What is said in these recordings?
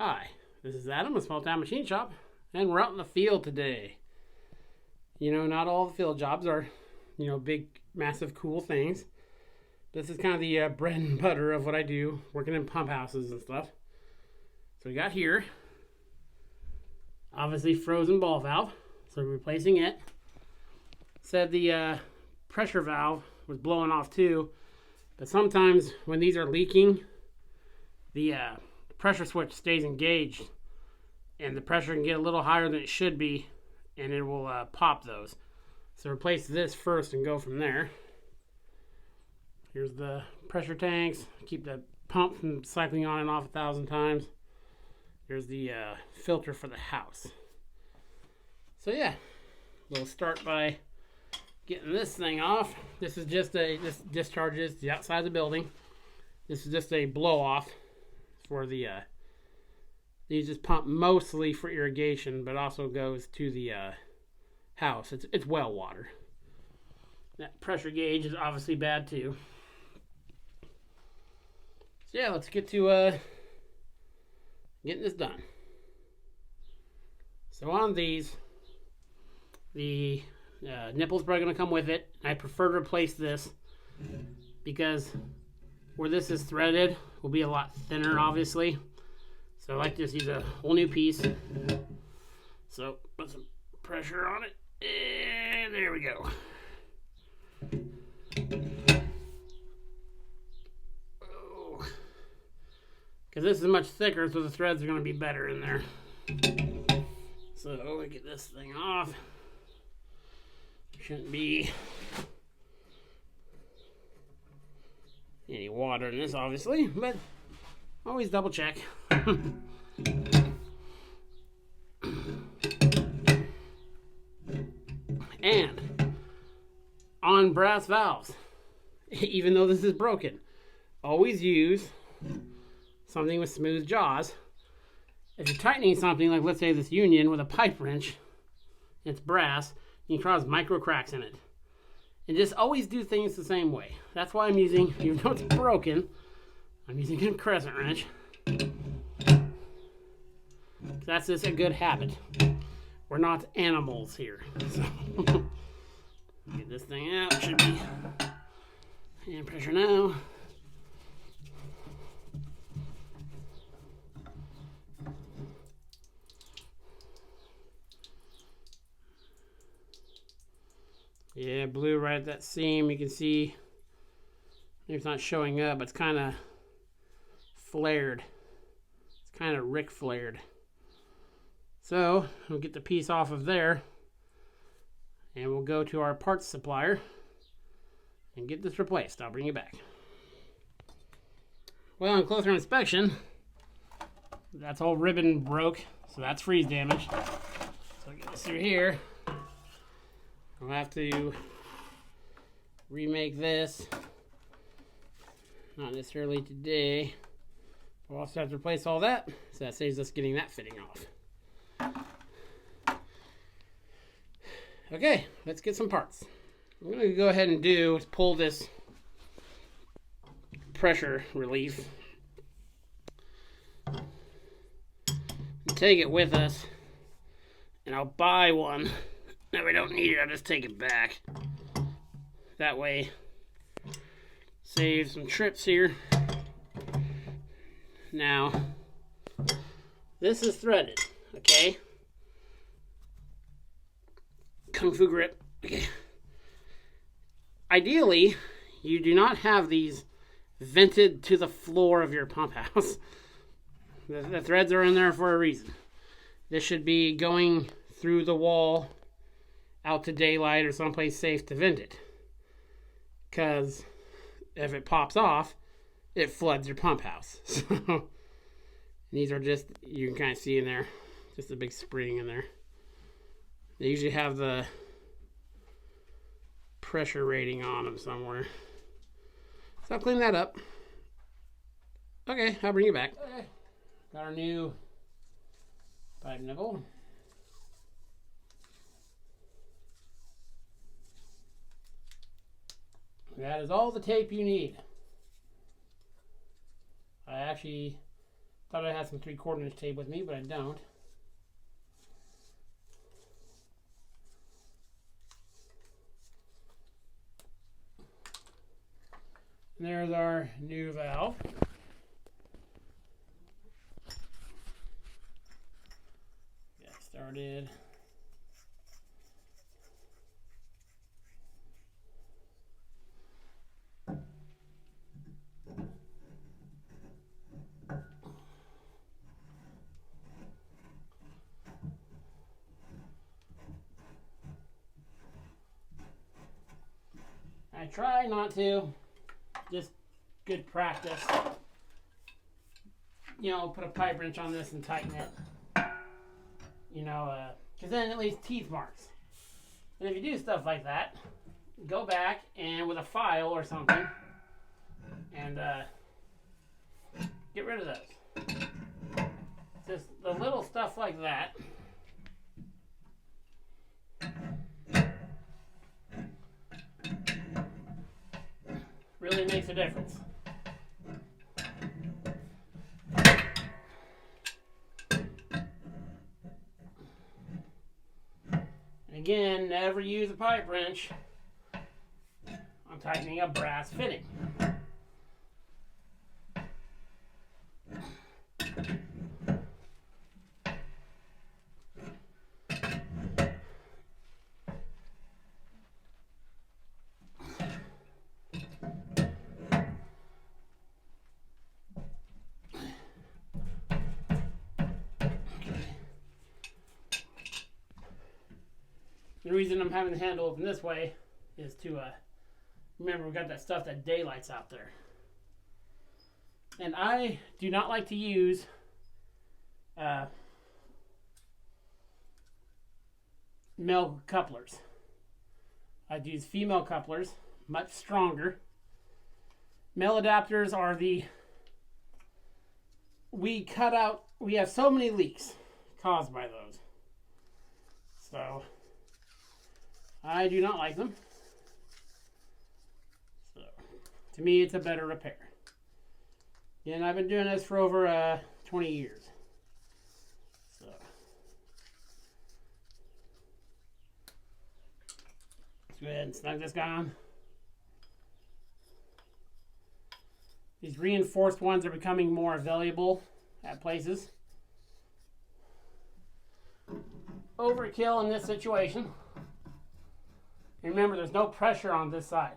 Hi, this is Adam with Small Town Machine Shop, and we're out in the field today. You know, not all the field jobs are, big, massive, cool things. This is kind of the bread and butter of what I do, working in pump houses and stuff. So we got here, obviously frozen ball valve, so we're replacing it. Said the pressure valve was blowing off too, but sometimes when these are leaking, the pressure switch stays engaged and the pressure can get a little higher than it should be and it will pop those. So replace this first and go from there. Here's the pressure tanks. Keep the pump from cycling on and off 1,000 times. Here's the filter for the house. So yeah, we'll start by getting this thing off. This discharges the outside of the building. This is just a blow off for the these just pump mostly for irrigation, but also goes to the house. It's well water. That pressure gauge is obviously bad too. So yeah, let's get to getting this done. So on these, the nipple's probably going to come with it. I prefer to replace this because where this is threaded will be a lot thinner, obviously. So I like to just use a whole new piece. So put some pressure on it, and there we go. Because this is much thicker, so the threads are going to be better in there. So we get this thing off. Shouldn't be any water in this, obviously, but always double check. And on brass valves, even though this is broken, always use something with smooth jaws. If you're tightening something, like let's say this union with a pipe wrench, it's brass, you can cause micro cracks in it. And just always do things the same way. That's why I'm using, even though it's broken, I'm using a crescent wrench. That's just a good habit. We're not animals here. So get this thing out. Should be hand pressure now. Yeah, blue right at that seam. You can see it's not showing up, but it's kind of flared. It's kind of Ric flared. So we'll get the piece off of there and we'll go to our parts supplier and get this replaced. I'll bring you back. Well, on closer inspection, that's all ribbon broke, so that's freeze damage. So I'll get this through here. I'll have to remake this. Not necessarily today. We'll also have to replace all that, so that saves us getting that fitting off. Okay, let's get some parts. I'm going to go ahead and pull this pressure relief and take it with us, and I'll buy one. If I don't need it, I'll just take it back. That way, save some trips here. Now, this is threaded, okay? Kung Fu grip. Okay. Ideally, you do not have these vented to the floor of your pump house. The threads are in there for a reason. This should be going through the wall out to daylight or someplace safe to vent it. Because if it pops off, it floods your pump house. So these are just, you can kind of see in there, just a big spring in there. They usually have the pressure rating on them somewhere. So I'll clean that up. Okay, I'll bring you back. Okay. Got our new pipe nipple. That is all the tape you need. I actually Thought I had some 3/4 inch tape with me, but I don't. And there's our new valve. Get started. I try not to, just good practice. You know, put a pipe wrench on this and tighten it. You know, because then it leaves teeth marks. And if you do stuff like that, go back and with a file or something and get rid of those. Just the little stuff like that. Really makes a difference. And again, never use a pipe wrench on tightening a brass fitting. The reason I'm having the handle open this way is to remember we got that stuff that daylights out there. And I do not like to use male couplers. I'd use female couplers, much stronger. Male adapters are we have so many leaks caused by those. So I do not like them. So, to me, it's a better repair. And I've been doing this for over 20 years. So, let's go ahead and snug this down. These reinforced ones are becoming more available at places. Overkill in this situation. Remember, there's no pressure on this side.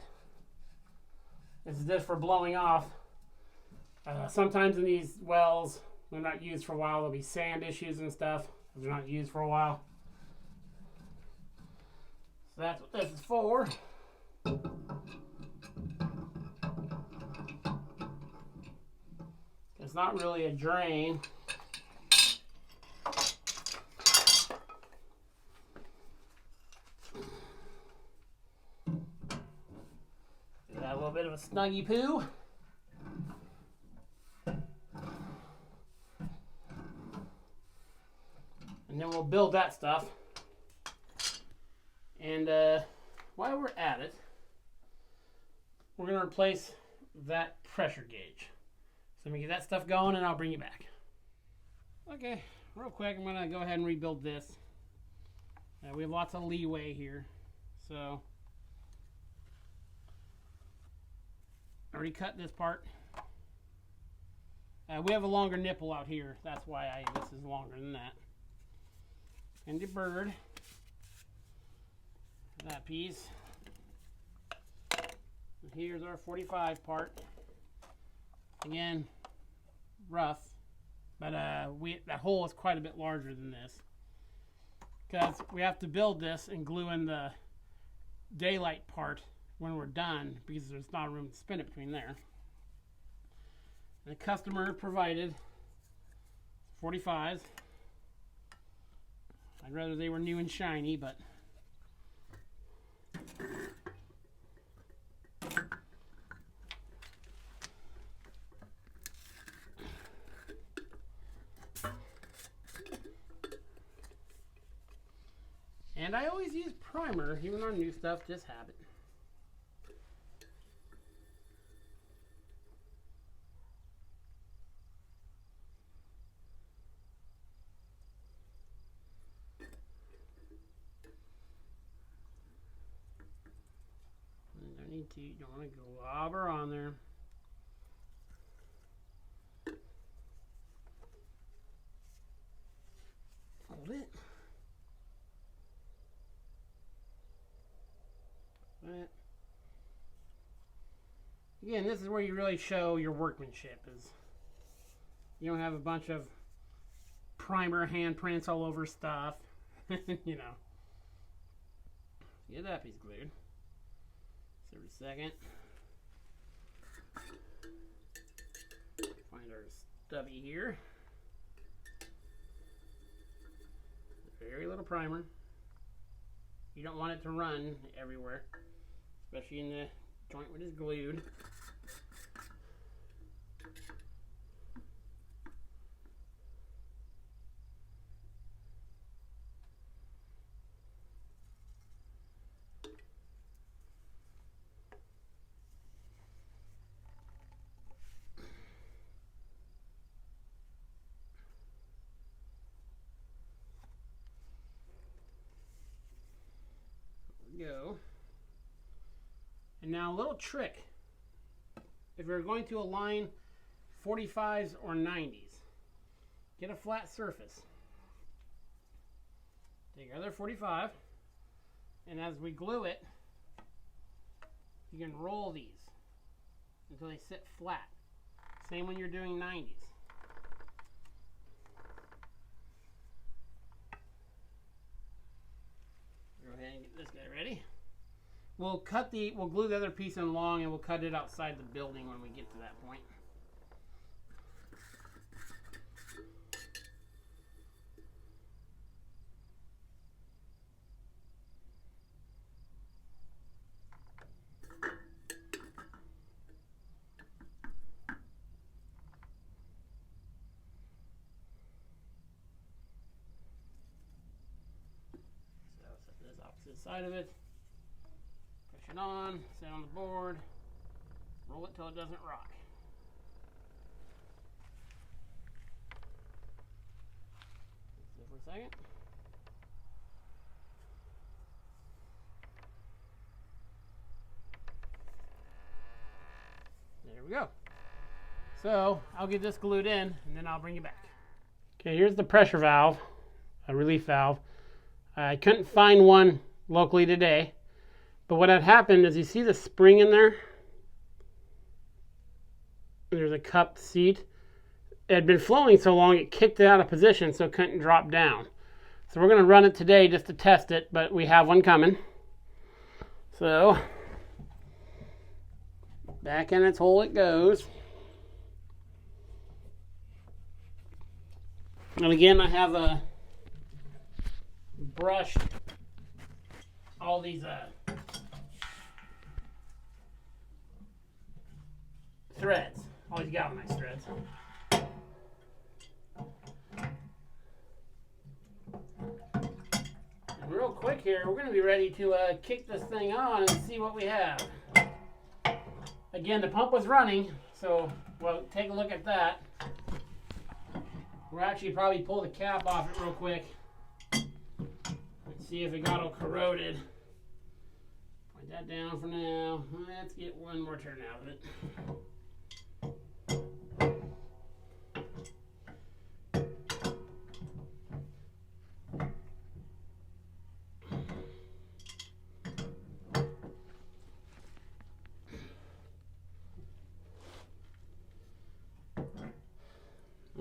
This is just for blowing off. Sometimes in these wells, they're not used for a while. There'll be sand issues and stuff. They're not used for a while. So that's what this is for. It's not really a drain. A little bit of a snuggy poo. And then we'll build that stuff. And while we're at it, we're going to replace that pressure gauge. So let me get that stuff going and I'll bring you back. Okay, real quick, I'm going to go ahead and rebuild this. We have lots of leeway here. So I already cut this part. We have a longer nipple out here. That's why this is longer than that. And the bird. That piece. And here's our 45 part. Again, rough. But that hole is quite a bit larger than this. Because we have to build this and glue in the daylight part when we're done, because there's not room to spin it between there. The customer provided 45s. I'd rather they were new and shiny, but and I always use primer, even on new stuff, just have it. You don't want to globber on there. Hold it. That. Again, this is where you really show your workmanship. Is you don't have a bunch of primer handprints all over stuff. You know. Get that piece glued. So for a second. Find our stubby here. Very little primer. You don't want it to run everywhere, especially in the joint when it's glued. Go. And now a little trick. If you're going to align 45s or 90s, get a flat surface. Take your other 45, and as we glue it, you can roll these until they sit flat. Same when you're doing 90s. Go ahead and get this guy ready. We'll glue the other piece in long, and we'll cut it outside the building when we get to that point. Opposite side of it, push it on, set on the board, roll it till it doesn't rock. Sit for a second. There we go. So I'll get this glued in and then I'll bring you back. Okay, here's the pressure valve, a relief valve. I couldn't find one locally today, but what had happened is you see the spring in there? There's a cup seat. It had been flowing so long it kicked it out of position so it couldn't drop down. So we're going to run it today just to test it, but we have one coming. So back in its hole it goes. And again, I have a brushed all these threads. Always galvanized threads. And real quick here, we're going to be ready to kick this thing on and see what we have. Again, the pump was running, so we'll take a look at that. We'll actually probably pull the cap off it real quick. See if it got all corroded. Point that down for now. Let's get one more turn out of it.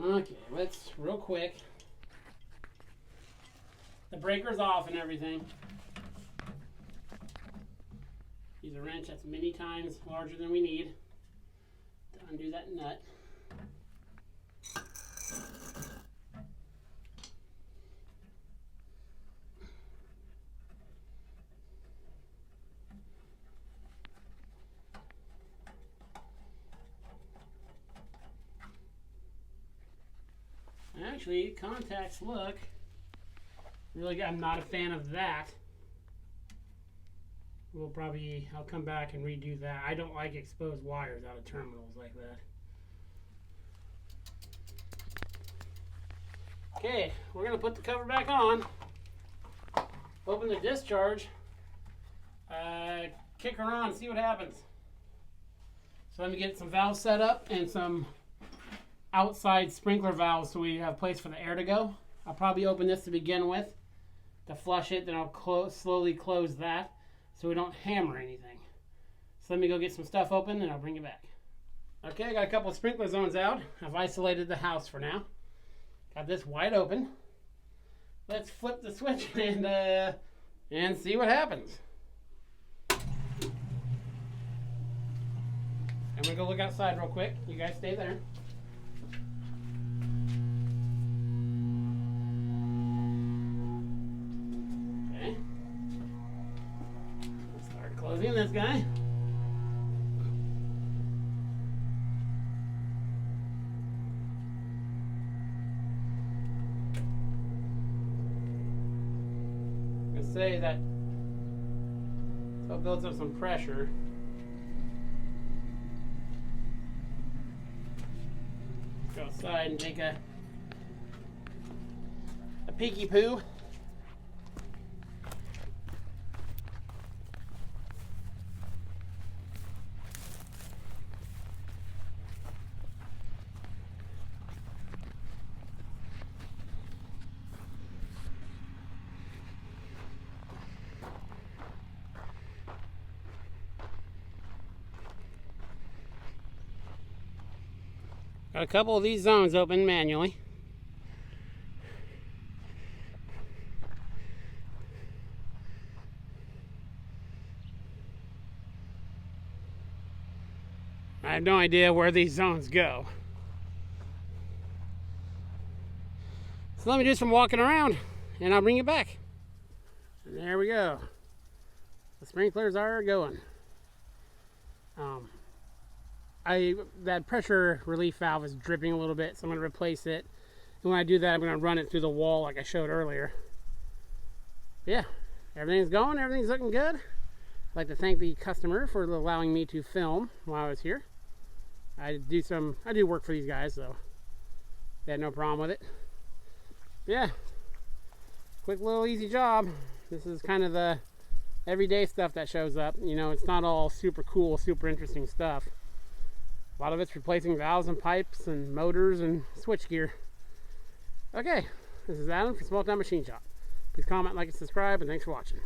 Okay, let's real quick. The breaker's off and everything. Use a wrench that's many times larger than we need to undo that nut. Actually, contacts look really good. I'm not a fan of that. I'll come back and redo that. I don't like exposed wires out of terminals like that. Okay, we're going to put the cover back on. Open the discharge. kick her on, see what happens. So let me get some valves set up and some outside sprinkler valves so we have a place for the air to go. I'll probably open this to begin with to flush it, then I'll slowly close that so we don't hammer anything. So let me go get some stuff open and I'll bring you back. Okay, I got a couple of sprinkler zones out. I've isolated the house for now. Got this wide open. Let's flip the switch and see what happens. I'm gonna go look outside real quick. You guys stay there. Okay. Let's start closing this guy. I'm gonna say that so it builds up some pressure. Go outside and take a peeky poo. Got a couple of these zones open manually. I have no idea where these zones go. So let me do some walking around and I'll bring you back. And there we go. The sprinklers are going. That pressure relief valve is dripping a little bit, so I'm going to replace it. And when I do that, I'm going to run it through the wall like I showed earlier. But yeah, everything's going, everything's looking good. I'd like to thank the customer for allowing me to film while I was here. I do work for these guys, so they had no problem with it. But yeah, quick little easy job. This is kind of the everyday stuff that shows up. You know, it's not all super cool, super interesting stuff. A lot of it's replacing valves and pipes and motors and switchgear. Okay, this is Adam from Small Town Machine Shop. Please comment, like, and subscribe, and thanks for watching.